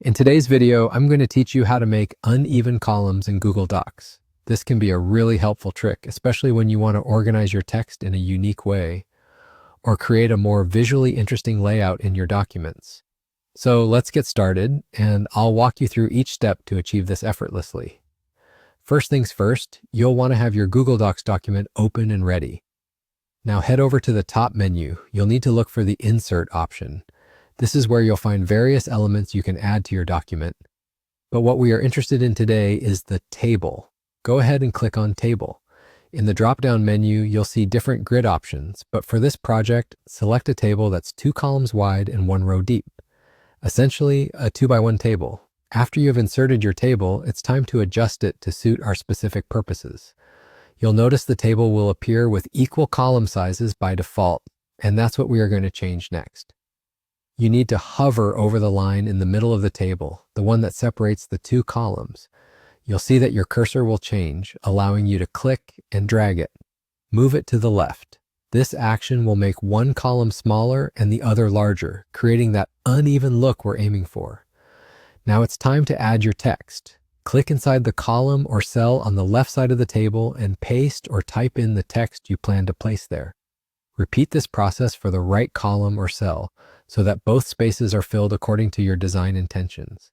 In today's video, I'm going to teach you how to make uneven columns in Google Docs. This can be a really helpful trick, especially when you want to organize your text in a unique way or create a more visually interesting layout in your documents. So let's get started, and I'll walk you through each step to achieve this effortlessly. First things first, you'll want to have your Google Docs document open and ready. Now head over to the top menu. You'll need to look for the Insert option. This is where you'll find various elements you can add to your document. But what we are interested in today is the table. Go ahead and click on Table. In the drop-down menu, you'll see different grid options, but for this project, select a table that's 2 columns wide and 1 row deep. Essentially, a 2x1 table. After you've inserted your table, it's time to adjust it to suit our specific purposes. You'll notice the table will appear with equal column sizes by default, and that's what we are going to change next. You need to hover over the line in the middle of the table, the one that separates the 2 columns. You'll see that your cursor will change, allowing you to click and drag it. Move it to the left. This action will make one column smaller and the other larger, creating that uneven look we're aiming for. Now it's time to add your text. Click inside the column or cell on the left side of the table and paste or type in the text you plan to place there. Repeat this process for the right column or cell so that both spaces are filled according to your design intentions.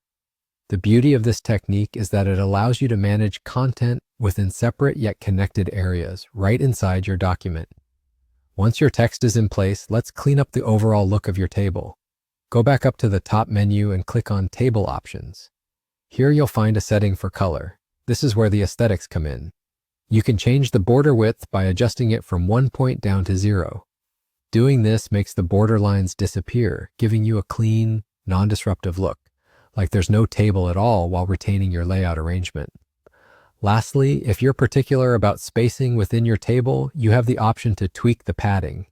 The beauty of this technique is that it allows you to manage content within separate yet connected areas right inside your document. Once your text is in place, let's clean up the overall look of your table. Go back up to the top menu and click on Table Options. Here you'll find a setting for color. This is where the aesthetics come in. You can change the border width by adjusting it from 1 point down to 0. Doing this makes the border lines disappear, giving you a clean, non-disruptive look, like there's no table at all while retaining your layout arrangement. Lastly, if you're particular about spacing within your table, you have the option to tweak the padding.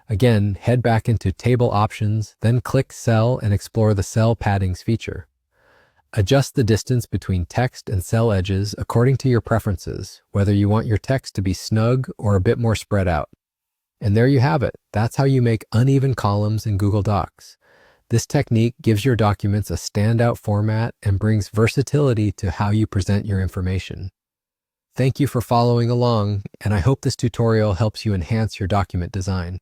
Again, head back into Table Options, then click Cell and explore the Cell Paddings feature. Adjust the distance between text and cell edges according to your preferences, whether you want your text to be snug or a bit more spread out. And there you have it. That's how you make uneven columns in Google Docs. This technique gives your documents a standout format and brings versatility to how you present your information. Thank you for following along, and I hope this tutorial helps you enhance your document design.